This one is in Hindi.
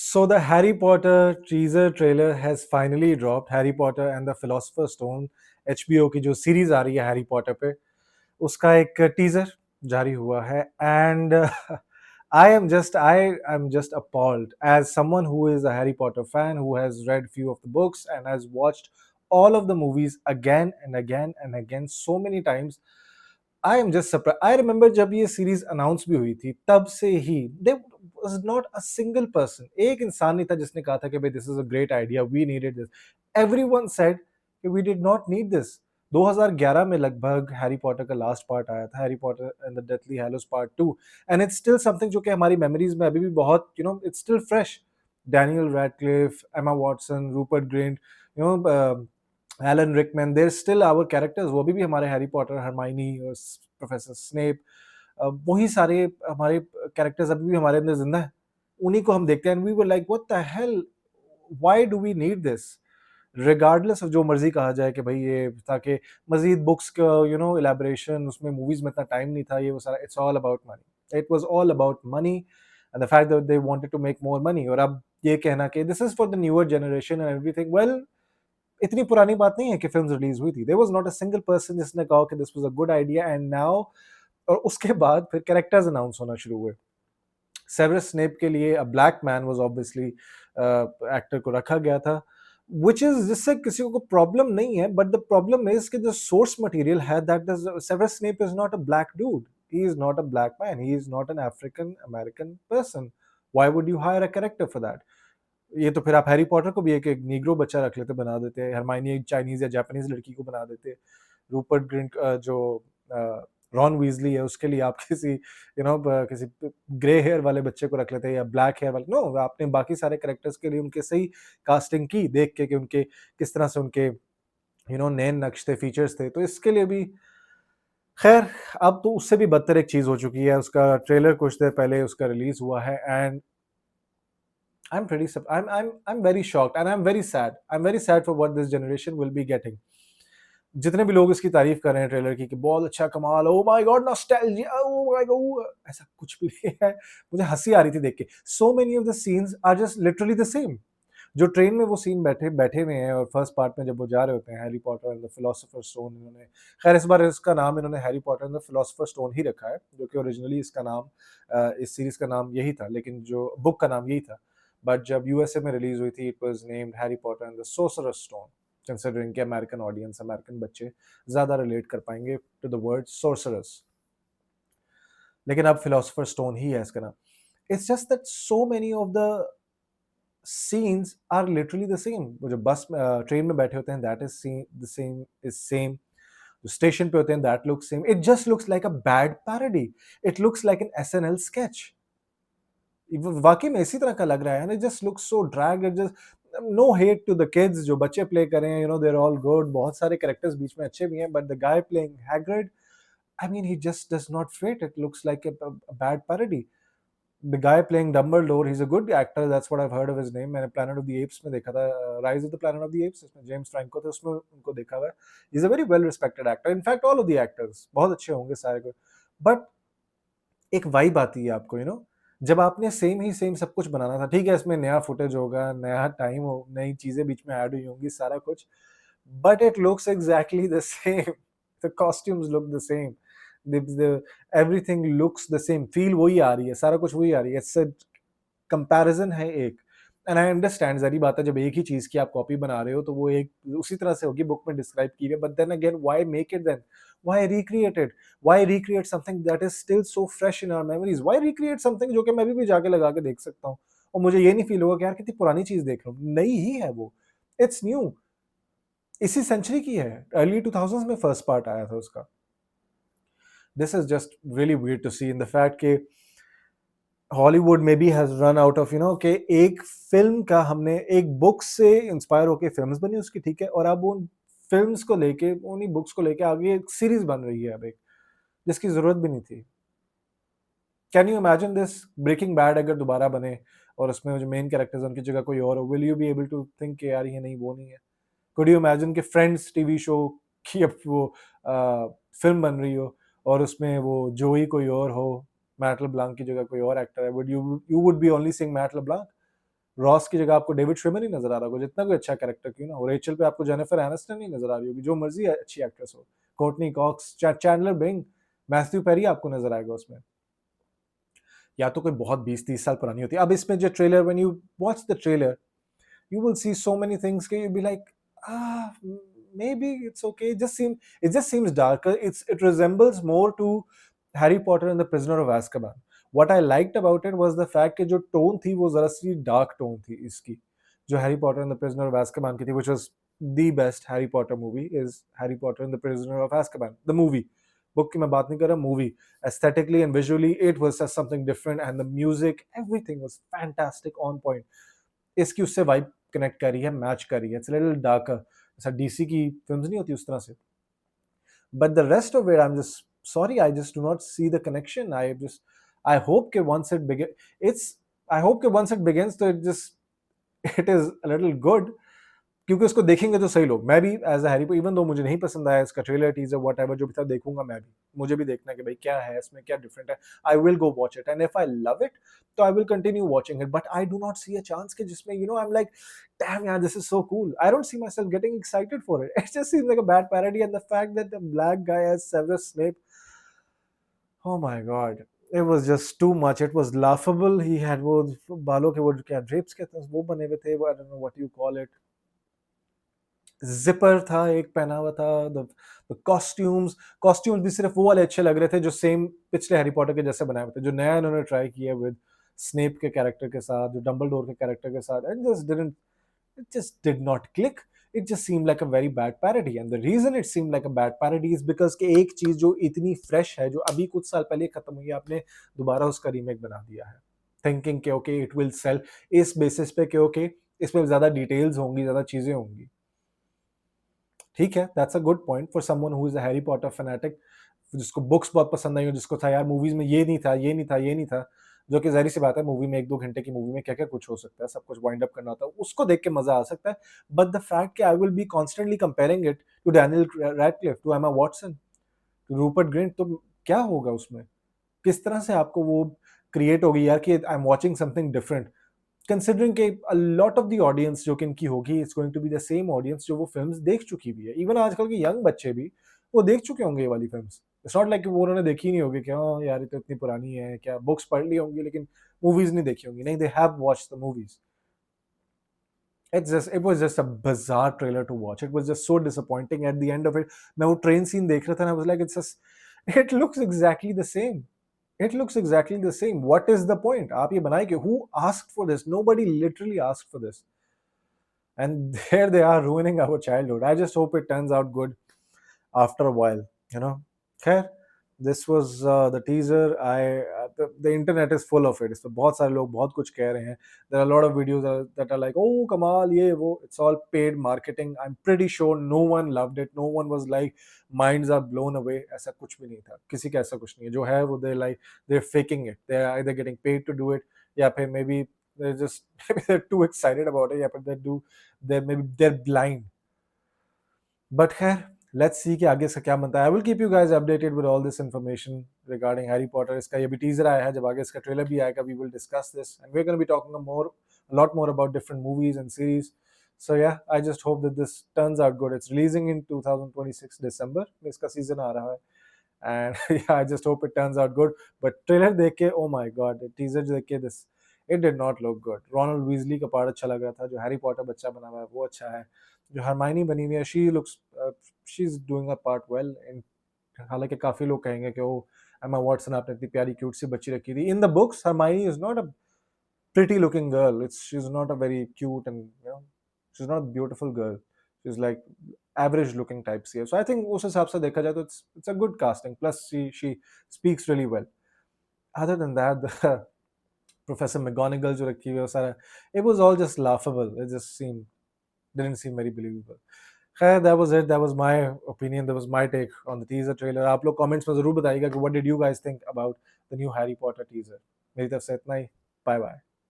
So the Harry Potter teaser trailer has finally dropped. Harry Potter and the Philosopher's Stone, HBO की जो सीरीज आ रही है हैरी पॉटर पे, उसका एक टीजर जारी हुआ है and I am just appalled as someone who is a Harry Potter fan who has read few of the books and has watched all of the movies again and again and again so many times. I am just surprise. I remember जब ये सीरीज अनाउंस भी हुई थी तब से ही they was not a single person, एक इंसान नहीं था जिसने कहा था कि भाई this is a great idea, we needed this. Everyone said कि we did not need this. 2011 में लगभग हैरी पॉटर का लास्ट पार्ट आया था, Harry Potter and the deathly hallows part 2, and it's still something जो कि हमारी मेमोरीज में अभी भी बहुत it's still fresh. Daniel Radcliffe, Emma Watson, Rupert Grint, you know Alan Rickman, they're still our characters, वो भी हमारे हैरी पॉटर, हरमाइनी और प्रोफेसर स्नेप, वही सारे हमारे कैरेक्टर्स अभी भी हमारे अंदर जिंदा है। उन्हीं को हम देखते हैं and we were like what the hell, why do we need this. Regardless of जो मर्जी कहा जाए कि भाई ये ताकि मजीद बुक्स का इलेबोरेशन, उसमें मूवीज में इतना टाइम नहीं था, ये वो सारा, it's all about money, it was all about money and the fact that they wanted to make more money. और अब ये कहना कि this is for the newer generation and everything, well इतनी पुरानी बात नहीं है कि फिल्म रिलीज हुई थी। There was not a single person जिसने कहा कि this was a good idea and now. और उसके बाद फिर कैरेक्टर्स अनाउंस होना शुरू हुए। सेवरस स्नेप के लिए अ black man was obviously actor को रखा गया था, व्हिच इज, जिससे किसी को प्रॉब्लम नहीं है, बट द प्रॉब्लम इज कि द सोर्स मटेरियल है that Severus Snape is not a black dude, he is not a black man, he is not an African American person. Why would you hire a character for that? ये तो फिर आप हैरी पॉटर को भी एक नीग्रो बच्चा रख लेते, बना देते, हरमाइनी एक चाइनीज या जापानीज लड़की को बना देते, रूपर्ट ग्रिंट जो रॉन वीजली है उसके लिए आप किसी किसी ग्रे हेयर वाले बच्चे को रख लेते या ब्लैक हेयर वाले। नो, आपने बाकी सारे कैरेक्टर्स के लिए उनके सही कास्टिंग की, देख के कि उनके किस तरह से उनके नए नक्श थे, फीचर्स थे, तो इसके लिए भी खैर। अब तो उससे भी बदतर एक चीज हो चुकी है, उसका ट्रेलर कुछ देर पहले उसका रिलीज हुआ है and I'm very shocked and I'm very sad. I'm very sad for what this generation will be getting. जितने भी लोग इसकी तारीफ कर रहे हैं ट्रेलर की कि बहुत अच्छा, कमाल, oh my God, nostalgia, oh my God, ऐसा कुछ भी नहीं है। मुझे हंसी आ रही थी देख के। So many of the scenes are just literally the same. जो ट्रेन में वो सीन बैठे बैठे हुए हैं और फर्स्ट पार्ट में जब वो जा रहे होते हैं, Harry Potter and the philosopher stone, इन्होंने खैर इस बार इसका नाम इन्होंने Harry Potter and the philosopher stone ही रखा है, जो कि ओरिजिनली इसका नाम इस सीरीज का नाम यही था, लेकिन जो बुक का नाम यही था। बट जब यूएसए में रिलीज हुई थी, it was named Harry Potter and the sorcerer stone, considering कि अमेरिकन ऑडियंस, अमेरिकन बच्चे ज्यादा रिलेट कर पाएंगे टू द वर्ड सोर्सरस। लेकिन अब फिलोसोफर स्टोन ही है इसका नाम। It's just that so many of the scenes are literally the same। वो जो बस ट्रेन में बैठे होते हैं, that is the same is same। जो स्टेशन पे होते हैं, that looks same। it just looks like a bad parody, it looks like an SNL sketch। वाकई में इसी तरह का लग रहा है, it just looks so drag, it just no hate to the kids जो बच्चे प्ले कर रहे हैं, they're all good, बहुत सारे कैरेक्टर्स बीच में अच्छे भी हैं, but the guy playing Hagrid, I mean, he just does not fit, it looks like a bad parody। The guy playing Dumbledore, he's a good actor, that's what I've heard of his name। मैंने Planet of the Apes में देखा था, Rise of the Planet of the Apes, इसमें जेम्स फ्रैंको थे, उसमें उनको देखा हुआ है। He's a very well respected actor, in fact all of the actors बहुत अच्छे होंगे सारे को, but एक वाइब आती है आपको, जब आपने सेम ही सेम सब कुछ बनाना था, ठीक है इसमें नया फुटेज होगा, नया टाइम हो, नई चीजें बीच में ऐड हुई होंगी, सारा कुछ, but it looks exactly the same। the costumes look the same, the everything looks the same, feel वही आ रही है, सारा कुछ वही आ रही है, it's a कंपैरिजन है एक। एंड आई अंडरस्टैंड, जरी बात है, जब एक ही चीज की आप कॉपी बना रहे हो तो वो एक उसी तरह से होगी, बुक में डिस्क्राइब की है, but then again why make it then, why recreate it, why recreate something that is still so fresh in our memories, why recreate something जो कि मैं भी जाके लगा के देख सकता हूँ और मुझे ये नहीं फील होगा कि यार कितनी पुरानी चीज देख रहा हूँ, नई ही है वो, इट्स न्यू, इसी सेंचुरी की है, अर्ली 2000s में फर्स्ट पार्ट आया था उसका। This is just really weird to see in the fact के हॉलीवुड में भी हैज रन आउट ऑफ कि एक फिल्म का, हमने एक बुक से इंस्पायर होकर फिल्म्स बनी उसकी, ठीक है, और अब उन फिल्म्स को लेके, उन्हीं बुक्स को लेके आगे एक सीरीज बन रही है अब एक, जिसकी जरूरत भी नहीं थी। Can you imagine this, Breaking Bad अगर दोबारा बने और उसमें जो मेन कैरेक्टर्स उनकी जगह कोई और हो, will you be able to think यार ये नहीं, वो नहीं है? कुड यू इमेजिन कि फ्रेंड्स टीवी शो की अब वो फिल्म बन रही हो और उसमें वो जोई कोई और हो, मैट लेब्लांक की जगह कोई और एक्टर है, would you would be only seeing Matt LeBlanc? Ross की जगह आपको डेविड श्रिमर ही नजर आ रहा होगा, जितना कोई अच्छा कैरेक्टर क्यों ना हो। रेचल पे आपको जेनिफर एनिस्टन ही नजर आ रही होगी, जो मर्जी अच्छी एक्ट्रेस हो, Courteney Cox, Chandler Bing, Matthew Perry आपको नजर आएगा उसमें। या तो कोई बहुत 20-30 साल पुरानी होती है। अब इसमें जो trailer, when you watch the trailer, you will see so many things that you'll be like, maybe it's okay. It just seems darker. It resembles more to Harry Potter and the Prisoner of Azkaban. What I liked about it was the fact that जो tone थी वो जरा सी dark tone थी इसकी, जो Harry Potter and the Prisoner of Azkaban की थी, which was the best Harry Potter movie is Harry Potter and the Prisoner of Azkaban, the movie. Book की मैं बात नहीं कर रहा, movie. Aesthetically and visually, it was just something different, and the music, everything was fantastic, on point. इसकी उससे वाइब कनेक्ट कर रही है, मैच कर रही है। इट्स लिटिल डार्कर, जैसा डीसी की फिल्म्स नहीं होती उस तरह से। But the rest of it, I am just sorry, I just do not see the connection. I hope के once it begin it's I hope के वंस इट बिगिंस तो it is a little good, क्योंकि उसको देखेंगे तो सही लोग। मैं भी as a Harry, even though मुझे नहीं पसंद आया इसका ट्रेलर, टीजर, वट एवर, जो भी था देखूंगा मैं भी। मुझे भी देखना है कि भाई क्या है इसमें, क्या डिफरेंट है। I will go watch it, and if I love it तो I will continue watching it. But I do not see a chance कि जिसमें आई एम लाइक, डैम यार, this is so cool. I don't see myself getting excited for it. It just seems like a bad parody, and the fact that the black guy has Severus Snape, oh my god, it was just too much. It was laughable. He had वो बालों के वो क्या ड्रेप्स कहते हैं वो बने हुए थे, I don't know what you call it, zipper था एक पहना हुआ था। द कॉस्ट्यूम्स भी सिर्फ वो वाले अच्छे लग रहे थे जो सेम पिछले हैरी पॉटर के जैसे बनाए हुए थे, जो नया इन्होंने ट्राई किया विद स्नेप के कैरेक्टर के साथ, जो डंबलडोर के कैरेक्टर के साथ, it just did not click. It just seemed like a very bad parody, and the reason it seemed like a bad parody is because कि एक चीज जो इतनी फ्रेश है, जो अभी कुछ साल पहले खत्म हुई है, आपने दोबारा उसका रीमेक बना दिया है, थिंकिंग के ओके इट विल सेल, इस बेसिस पे कि ओके इसमें ज्यादा डिटेल्स होंगी, ज्यादा चीजें होंगी। ठीक है, that's a good point for someone who is a Harry Potter fanatic, जिसको बुक्स बहुत पसंद आई हो, जिसको था यार मूवीज में ये नहीं था, ये नहीं था, ये नहीं था, जो कि जाहिर सी बात है, मूवी में 1-2 घंटे की मूवी में क्या क्या कुछ हो सकता है, सब कुछ वाइंड अप करना होता है, उसको देख के मजा आ सकता है। बट द फैक्ट कि I will be constantly comparing it to Daniel Radcliffe, to Emma Watson, to Rupert Grint, तो क्या होगा उसमें? किस तरह से आपको वो क्रिएट होगी यार कि I am watching something different, considering के a lot of the audience जो कि इनकी होगी, it's going to be the same audience जो वो फिल्म्स देख चुकी भी है। इवन आजकल के यंग बच्चे भी वो देख चुके होंगे ये वाली फिल्म्स। इट्स नॉट लाइक कि वो उन्होंने देखी नहीं होगी कि हाँ यार ये तो इतनी पुरानी है, क्या बुक्स पढ़ ली होंगी लेकिन मूवीज नहीं देखी होंगी। नहीं, they have watched the movies. It was just a bizarre trailer to watch. It was just so disappointing at the end of it. मैं वो ट्रेन सीन देख रहा था, I was like, it looks exactly the same. It looks exactly the same. What is the point? आप ये बनाए कि who asked for this? Nobody literally asked for this. And there they are ruining our childhood. I just hope it turns out good after a while, you know. खैर, this was the teaser. The internet is full of it. इसमें बहुत सारे लोग बहुत कुछ कह रहे हैं. There are a lot of videos that are like, oh कमाल ये वो. It's all paid marketing. I'm pretty sure no one loved it. No one was like minds are blown away. ऐसा कुछ भी नहीं था. किसी का ऐसा कुछ नहीं है. जो है वो they're faking it. They're either getting paid to do it, या फिर maybe they're just maybe they're too excited about it, या फिर they're blind. But खैर, let's see कि आगे से क्या बनता है। I will keep you guys updated with all this information regarding Harry Potter. इसका ये भी teaser आया है, जब आगे इसका trailer भी आएगा, we will discuss this, and we're going to be talking a lot more about different movies and series. So yeah, I just hope that this turns out good. It's releasing in 2026 December में इसका season आ रहा है, and yeah, I just hope it turns out good. But trailer देख के, oh my god, teaser देख के it did not look good. Ronald Weasley का part अच्छा लग रहा था, जो हैरी पॉटर बच्चा बना हुआ है वो अच्छा है, जो हरमाइनी बनी हुई है, she's doing her part well. हालांकि काफी लोग कहेंगे कि वो एमा वॉटसन आपने इतनी प्यारी क्यूट सी बच्ची रखी थी। In the books Hermione is not a pretty looking girl. She's not a very cute, and she's not a beautiful girl. She's like average looking type सी है. So I think उस हिसाब से देखा जाए तो it's a good casting. Plus she speaks really well. Other than that, the Professor McGonagall जो रखी हुई है वो सारा, it was all just laughable. It just didn't seem very believable. खैर, that was it. That was my opinion. That was my take on the teaser trailer. आप लोग comments में जरूर बताइएगा कि what did you guys think about the new Harry Potter teaser. मेरी तरफ से इतना ही. Bye bye.